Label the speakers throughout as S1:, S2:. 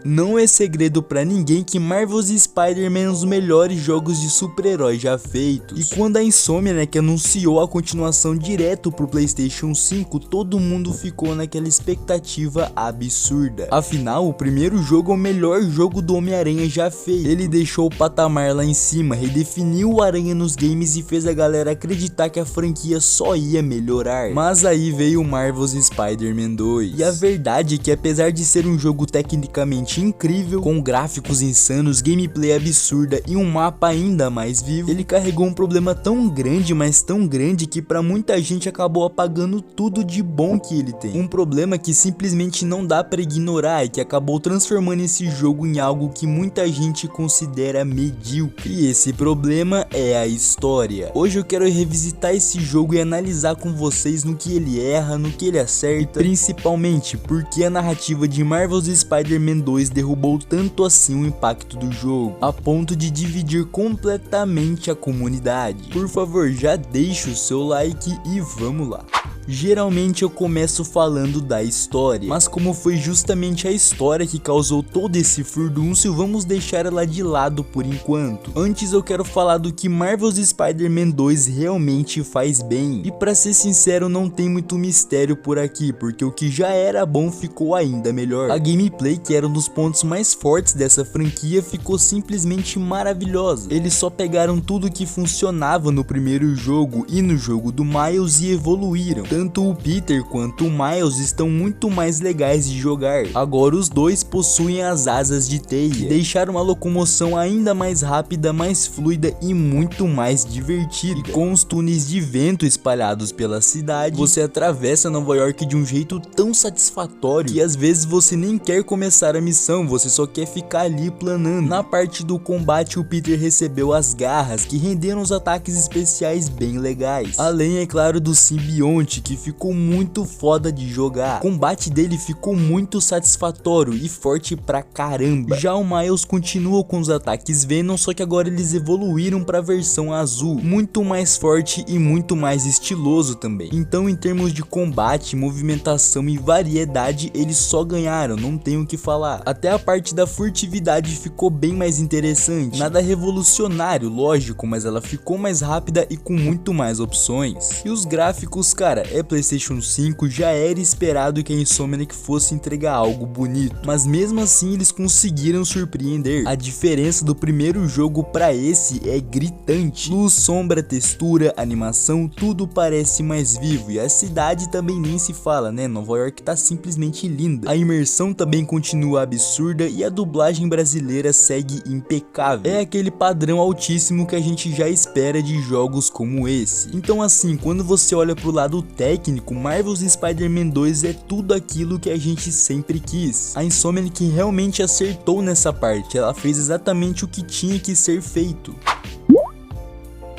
S1: Não é segredo pra ninguém que Marvel's Spider-Man é um dos melhores jogos de super-herói já feitos. E quando a Insomniac anunciou a continuação direto pro PlayStation 5, todo mundo ficou naquela expectativa absurda. Afinal, o primeiro jogo é o melhor jogo do Homem-Aranha já feito. Ele deixou o patamar lá em cima, redefiniu o Aranha nos games e fez a galera acreditar que a franquia só ia melhorar. Mas aí veio o Marvel's Spider-Man 2. E a verdade é que apesar de ser um jogo tecnicamente incrível, com gráficos insanos, gameplay absurda e um mapa ainda mais vivo, ele carregou um problema tão grande, mas tão grande, que pra muita gente acabou apagando tudo de bom que ele tem. Um problema que simplesmente não dá pra ignorar e que acabou transformando esse jogo em algo que muita gente considera medíocre. E esse problema é a história. Hoje eu quero revisitar esse jogo e analisar com vocês no que ele erra, no que ele acerta, e principalmente porque a narrativa de Marvel's Spider-Man 2 derrubou tanto assim o impacto do jogo, a ponto de dividir completamente a comunidade. Por favor, já deixa o seu like e vamos lá. Geralmente eu começo falando da história, mas como foi justamente a história que causou todo esse furdúncio, vamos deixar ela de lado por enquanto. Antes eu quero falar do que Marvel's Spider-Man 2 realmente faz bem. E pra ser sincero, não tem muito mistério por aqui, porque o que já era bom ficou ainda melhor. A gameplay, que era um dos pontos mais fortes dessa franquia, ficou simplesmente maravilhosa. Eles só pegaram tudo que funcionava no primeiro jogo e no jogo do Miles e evoluíram. Tanto o Peter quanto o Miles estão muito mais legais de jogar. Agora os dois possuem as asas de teia, que deixaram a locomoção ainda mais rápida, mais fluida e muito mais divertida. E com os túneis de vento espalhados pela cidade, você atravessa Nova York de um jeito tão satisfatório que às vezes você nem quer começar a missão, você só quer ficar ali planando. Na parte do combate, o Peter recebeu as garras, que renderam os ataques especiais bem legais. Além, é claro, do simbionte, que ficou muito foda de jogar. O combate dele ficou muito satisfatório e forte pra caramba. Já o Miles continua com os ataques Venom, só que agora eles evoluíram pra versão azul, muito mais forte e muito mais estiloso também. Então, em termos de combate, movimentação e variedade, eles só ganharam, não tenho o que falar. Até a parte da furtividade ficou bem mais interessante. Nada revolucionário, lógico, mas ela ficou mais rápida e com muito mais opções. E os gráficos, cara, PlayStation 5, já era esperado que a Insomniac fosse entregar algo bonito, mas mesmo assim eles conseguiram surpreender. A diferença do primeiro jogo para esse é gritante. Luz, sombra, textura, animação, tudo parece mais vivo, e a cidade também nem se fala, né? Nova York tá simplesmente linda. A imersão também continua absurda e a dublagem brasileira segue impecável. É aquele padrão altíssimo que a gente já espera de jogos como esse. Então assim, quando você olha pro lado técnico, Marvel's Spider-Man 2 é tudo aquilo que a gente sempre quis. A Insomniac realmente acertou nessa parte, ela fez exatamente o que tinha que ser feito.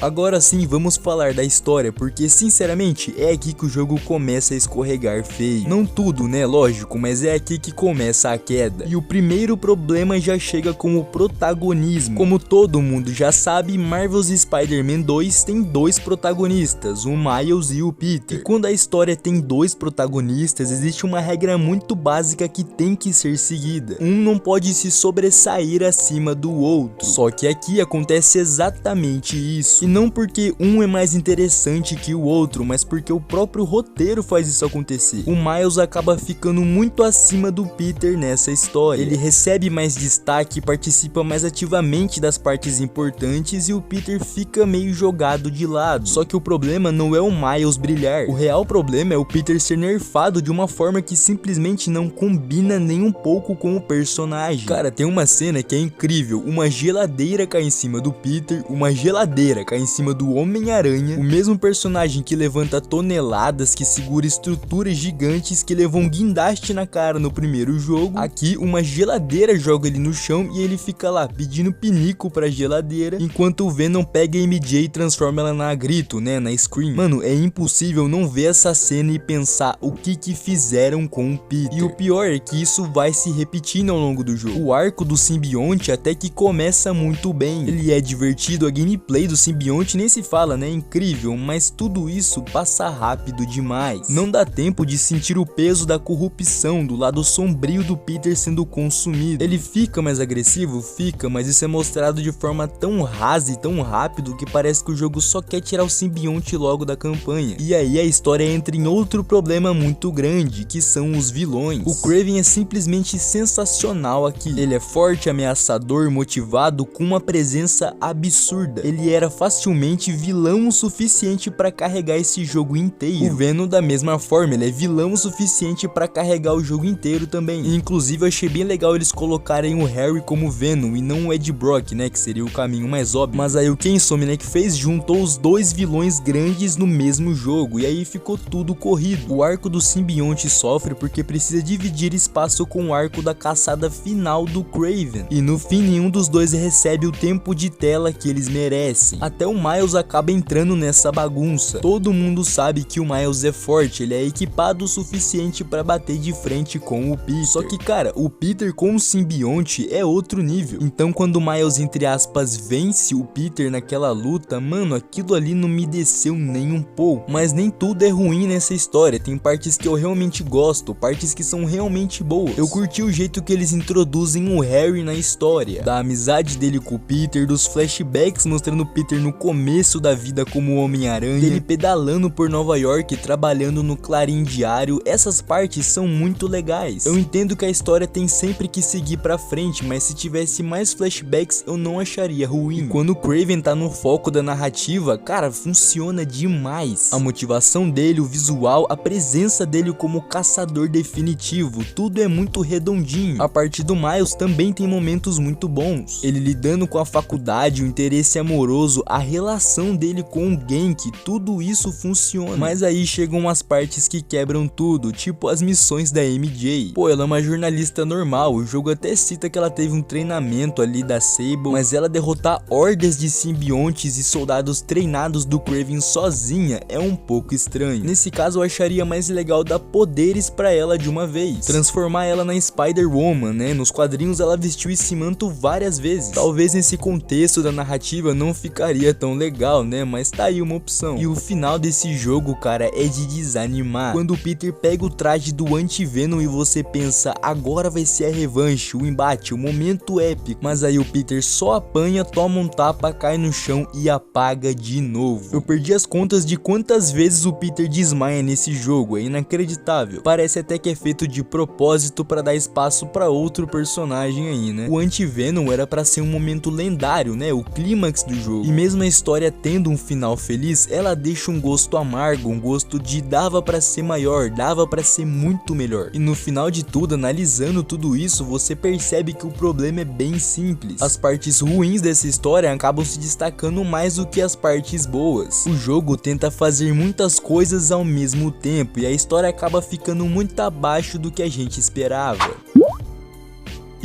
S1: Agora sim, vamos falar da história, porque sinceramente é aqui que o jogo começa a escorregar feio. Não tudo, né, lógico, mas é aqui que começa a queda. E o primeiro problema já chega com o protagonismo. Como todo mundo já sabe, Marvel's Spider-Man 2 tem dois protagonistas, o Miles e o Peter. E quando a história tem dois protagonistas, existe uma regra muito básica que tem que ser seguida. Um não pode se sobressair acima do outro. Só que aqui acontece exatamente isso. E não porque um é mais interessante que o outro, mas porque o próprio roteiro faz isso acontecer. O Miles acaba ficando muito acima do Peter nessa história. Ele recebe mais destaque, participa mais ativamente das partes importantes, e o Peter fica meio jogado de lado. Só que o problema não é o Miles brilhar. O real problema é o Peter ser nerfado de uma forma que simplesmente não combina nem um pouco com o personagem. Cara, tem uma cena que é incrível. Uma geladeira cai em cima do Peter, uma geladeira cai em cima do Homem-Aranha, o mesmo personagem que levanta toneladas, que segura estruturas gigantes, que levou um guindaste na cara no primeiro jogo. Aqui uma geladeira joga ele no chão e ele fica lá pedindo pinico pra geladeira, enquanto o Venom pega a MJ e transforma ela na Grito, né, na Scream. Mano, é impossível não ver essa cena e pensar o que fizeram com o Peter. E o pior é que isso vai se repetindo ao longo do jogo. O arco do simbionte até que começa muito bem. Ele é divertido, a gameplay do simbionte simbionte nem se fala, né? Incrível, mas tudo isso passa rápido demais. Não dá tempo de sentir o peso da corrupção, do lado sombrio do Peter sendo consumido. Ele fica mais agressivo? Fica, mas isso é mostrado de forma tão rasa e tão rápido que parece que o jogo só quer tirar o simbionte logo da campanha. E aí a história entra em outro problema muito grande, que são os vilões. O Kraven é simplesmente sensacional aqui. Ele é forte, ameaçador, motivado, com uma presença absurda. Ele era facilmente vilão o suficiente para carregar esse jogo inteiro. O Venom da mesma forma, ele é vilão o suficiente para carregar o jogo inteiro também. E, inclusive eu achei bem legal eles colocarem o Harry como Venom e não o Ed Brock, né, que seria o caminho mais óbvio. Mas aí o que a Insomniac fez, juntou os dois vilões grandes no mesmo jogo, e aí ficou tudo corrido. O arco do simbionte sofre porque precisa dividir espaço com o arco da caçada final do Kraven, e no fim nenhum dos dois recebe o tempo de tela que eles merecem. Até o Miles acaba entrando nessa bagunça. Todo mundo sabe que o Miles é forte, ele é equipado o suficiente para bater de frente com o Peter. Só que cara, o Peter com o simbionte é outro nível. Então quando o Miles, entre aspas, vence o Peter naquela luta, mano, aquilo ali não me desceu nem um pouco. Mas nem tudo é ruim nessa história, tem partes que eu realmente gosto, partes que são realmente boas. Eu curti o jeito que eles introduzem o Harry na história, da amizade dele com o Peter, dos flashbacks mostrando o Peter no começo da vida como Homem-Aranha, dele pedalando por Nova York, trabalhando no Clarim Diário. Essas partes são muito legais. Eu entendo que a história tem sempre que seguir pra frente, mas se tivesse mais flashbacks eu não acharia ruim. E quando o Kraven tá no foco da narrativa, cara, funciona demais. A motivação dele, o visual, a presença dele como caçador definitivo, tudo é muito redondinho. A parte do Miles também tem momentos muito bons. Ele lidando com a faculdade, o interesse amoroso, a relação dele com o Genki, tudo isso funciona. Mas aí chegam as partes que quebram tudo, tipo as missões da MJ. Pô, ela é uma jornalista normal, o jogo até cita que ela teve um treinamento ali da Sable, mas ela derrotar hordas de simbiontes e soldados treinados do Kraven sozinha é um pouco estranho. Nesse caso eu acharia mais legal dar poderes pra ela de uma vez, transformar ela na Spider-Woman, né? Nos quadrinhos ela vestiu esse manto várias vezes. Talvez nesse contexto da narrativa não ficaria tão legal, né? Mas tá aí uma opção. E o final desse jogo, cara, é de desanimar. Quando o Peter pega o traje do Anti-Venom e você pensa, agora vai ser a revanche, o embate, o momento épico. Mas aí o Peter só apanha, toma um tapa, cai no chão e apaga de novo. Eu perdi as contas de quantas vezes o Peter desmaia nesse jogo, é inacreditável. Parece até que é feito de propósito pra dar espaço pra outro personagem aí, né? O Anti-Venom era pra ser um momento lendário, né? O clímax do jogo. E mesmo a história tendo um final feliz, ela deixa um gosto amargo, um gosto de dava pra ser maior, dava pra ser muito melhor. E no final de tudo, analisando tudo isso, você percebe que o problema é bem simples. As partes ruins dessa história acabam se destacando mais do que as partes boas. O jogo tenta fazer muitas coisas ao mesmo tempo e a história acaba ficando muito abaixo do que a gente esperava.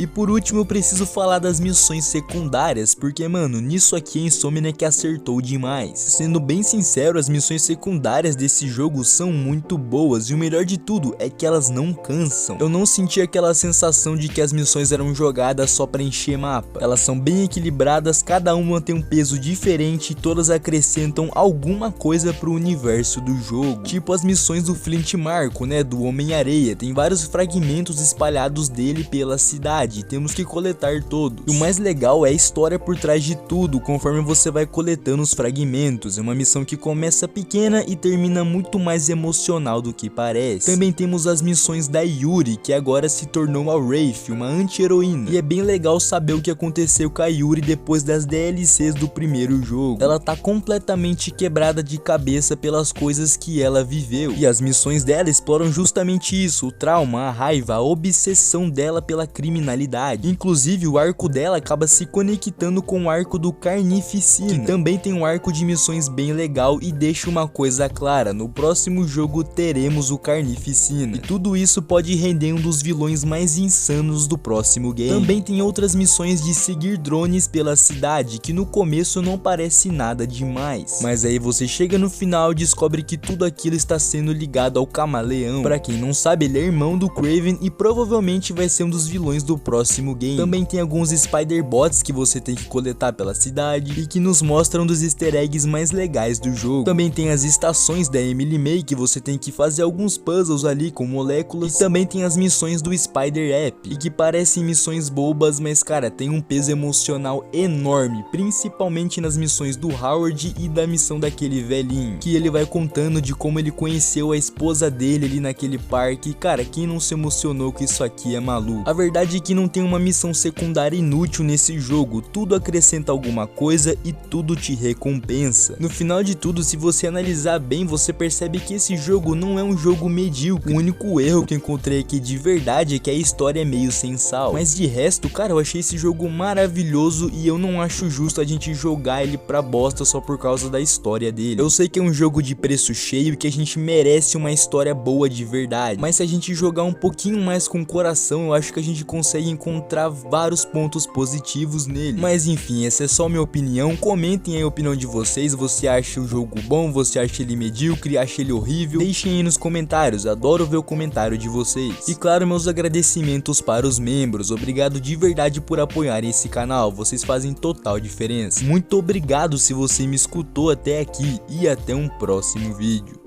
S1: E por último eu preciso falar das missões secundárias, porque mano, nisso aqui a Insomniac acertou demais. Sendo bem sincero, as missões secundárias desse jogo são muito boas e o melhor de tudo é que elas não cansam. Eu não senti aquela sensação de que as missões eram jogadas só pra encher mapa. Elas são bem equilibradas, cada uma tem um peso diferente e todas acrescentam alguma coisa pro universo do jogo. Tipo as missões do Flint Marko, né, do Homem-Areia, tem vários fragmentos espalhados dele pela cidade. Temos que coletar todos. E o mais legal é a história por trás de tudo, conforme você vai coletando os fragmentos. É uma missão que começa pequena e termina muito mais emocional do que parece. Também temos as missões da Yuri, que agora se tornou a Wraith, uma anti-heroína. E é bem legal saber o que aconteceu com a Yuri depois das DLCs do primeiro jogo. Ela tá completamente quebrada de cabeça pelas coisas que ela viveu. E as missões dela exploram justamente isso, o trauma, a raiva, a obsessão dela pela criminalidade. Inclusive o arco dela acaba se conectando com o arco do Carnificina, que também tem um arco de missões bem legal e deixa uma coisa clara, no próximo jogo teremos o Carnificina. E tudo isso pode render um dos vilões mais insanos do próximo game. Também tem outras missões de seguir drones pela cidade, que no começo não parece nada demais, mas aí você chega no final e descobre que tudo aquilo está sendo ligado ao Camaleão. Pra quem não sabe, ele é irmão do Kraven e provavelmente vai ser um dos vilões do próximo game. Também tem alguns Spider Bots que você tem que coletar pela cidade e que nos mostram dos easter eggs mais legais do jogo. Também tem as estações da Emily May que você tem que fazer alguns puzzles ali com moléculas. E também tem as missões do Spider App, e que parecem missões bobas, mas cara, tem um peso emocional enorme, principalmente nas missões do Howard e da missão daquele velhinho, que ele vai contando de como ele conheceu a esposa dele ali naquele parque. E cara, quem não se emocionou com isso aqui é maluco. A verdade é que não tem uma missão secundária inútil nesse jogo, tudo acrescenta alguma coisa e tudo te recompensa. No final de tudo, se você analisar bem, você percebe que esse jogo não é um jogo medíocre. O único erro que eu encontrei aqui de verdade é que a história é meio sem sal, mas de resto, cara, eu achei esse jogo maravilhoso e eu não acho justo a gente jogar ele pra bosta só por causa da história dele. Eu sei que é um jogo de preço cheio e que a gente merece uma história boa de verdade, mas se a gente jogar um pouquinho mais com o coração, eu acho que a gente consegue encontrar vários pontos positivos nele. Mas enfim, essa é só minha opinião. Comentem aí a opinião de vocês. Você acha o jogo bom? Você acha ele medíocre? Acha ele horrível? Deixem aí nos comentários, adoro ver o comentário de vocês. E claro, meus agradecimentos para os membros. Obrigado de verdade por apoiarem esse canal, vocês fazem total diferença. Muito obrigado se você me escutou até aqui e até um próximo vídeo.